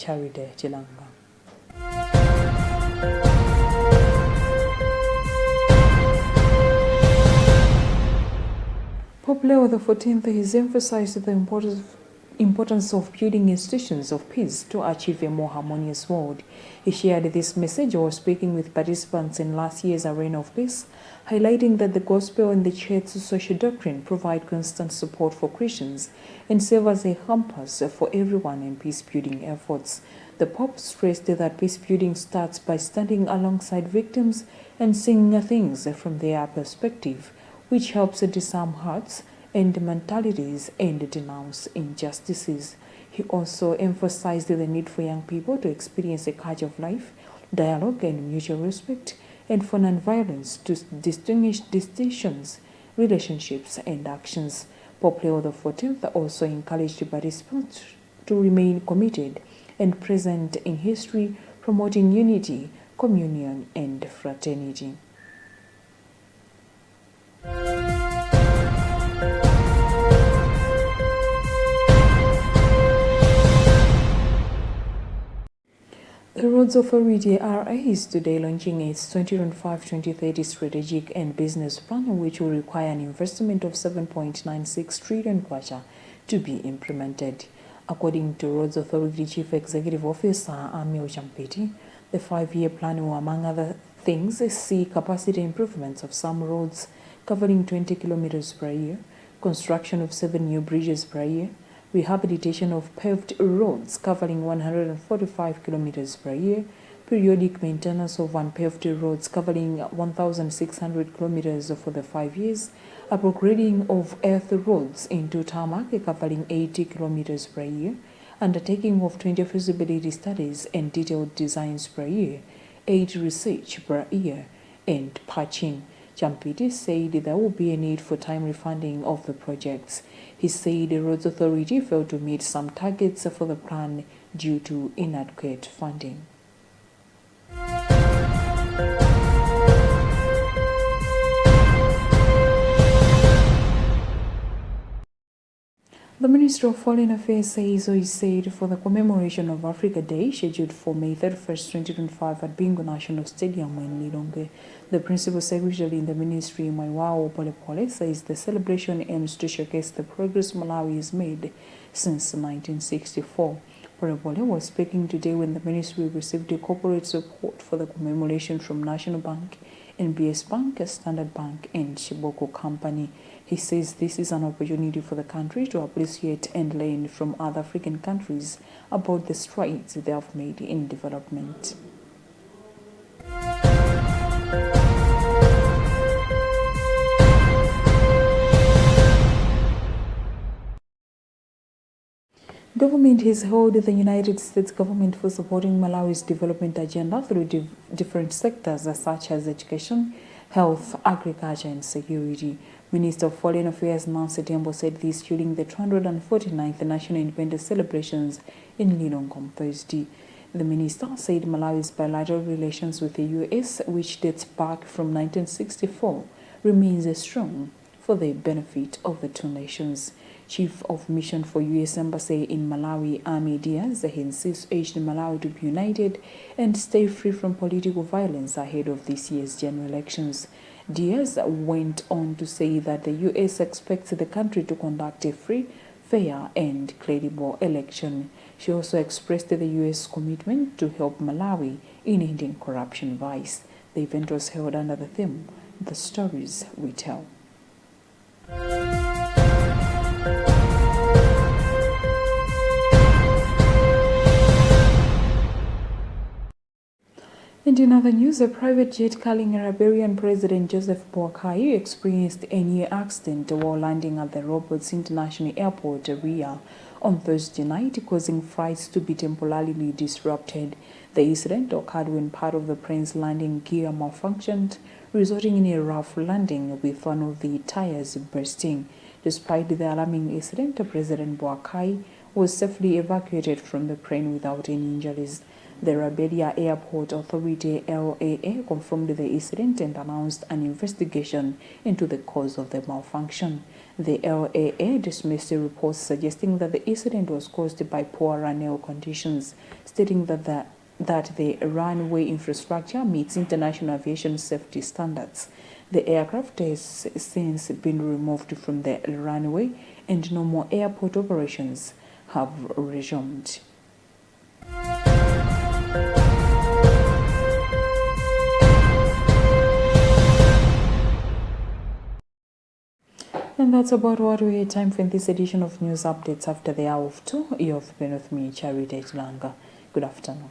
Charity Chilanga. Pope Leo XIV has emphasized the importance of building institutions of peace to achieve a more harmonious world. He shared this message while speaking with participants in last year's Arena of Peace, highlighting that the gospel and the church's social doctrine provide constant support for Christians and serve as a compass for everyone in peace-building efforts. The Pope stressed that peace-building starts by standing alongside victims and seeing things from their perspective, which helps disarm hearts and mentalities and denounce injustices. He also emphasized the need for young people to experience a culture of life, dialogue, and mutual respect, and for non-violence to distinguish decisions, relationships, and actions. Pope Leo XIV also encouraged participants to remain committed and present in history, promoting unity, communion, and fraternity. The Roads Authority RA is today launching its 2025-2030 strategic and business plan, which will require an investment of 7.96 trillion kwacha to be implemented. According to Roads Authority Chief Executive Officer Amio Champeti, the 5-year plan will, among other things, see capacity improvements of some roads covering 20 kilometers per year, construction of 7 new bridges per year, rehabilitation of paved roads covering 145 kilometers per year, periodic maintenance of unpaved roads covering 1,600 kilometers for the 5 years, upgrading of earth roads into tarmac covering 80 kilometers per year, undertaking of 20 feasibility studies and detailed designs per year, 8 research per year, and patching. Champiti said there will be a need for timely funding of the projects. He said the Roads Authority failed to meet some targets for the plan due to inadequate funding. The Minister of Foreign Affairs said for the commemoration of Africa Day scheduled for May 31st, 2025 at Bingo National Stadium in Lilongwe. The Principal Secretary in the Ministry, Maiwao Polepole, says the celebration aims to showcase the progress Malawi has made since 1964. Polepole was speaking today when the Ministry received a corporate support for the commemoration from National Bank, NBS Bank, Standard Bank, and Shiboko Company. He says this is an opportunity for the country to appreciate and learn from other African countries about the strides they have made in development. Government has held the United States government for supporting Malawi's development agenda through different sectors such as education, health, agriculture, and security. Minister of Foreign Affairs Nancy Tembo said this during the 249th National Independence celebrations in Lilongwe on Thursday. The minister said Malawi's bilateral relations with the U.S., which dates back from 1964, remains strong for the benefit of the two nations. Chief of Mission for U.S. Embassy in Malawi, Amy Diaz, has urged Malawi to be united and stay free from political violence ahead of this year's general elections. Diaz went on to say that the U.S. expects the country to conduct a free, fair, and credible election. She also expressed the U.S. commitment to help Malawi in ending corruption vice. The event was held under the theme, "The Stories We Tell." And in other news, a private jet carrying Liberian President Joseph Boakai experienced a near accident while landing at the Roberts International Airport, Ria, on Thursday night, causing flights to be temporarily disrupted. The incident occurred when part of the plane's landing gear malfunctioned, resulting in a rough landing with one of the tires bursting. Despite the alarming incident, President Boakai was safely evacuated from the plane without any injuries. The Rabedia Airport Authority LAA confirmed the incident and announced an investigation into the cause of the malfunction. The LAA dismissed the reports suggesting that the incident was caused by poor runway conditions, stating that the runway infrastructure meets international aviation safety standards. The aircraft has since been removed from the runway and no more airport operations have resumed. And that's about what we had time for in this edition of News Updates after the hour of 2. You have been with me, Charity Langa. Good afternoon.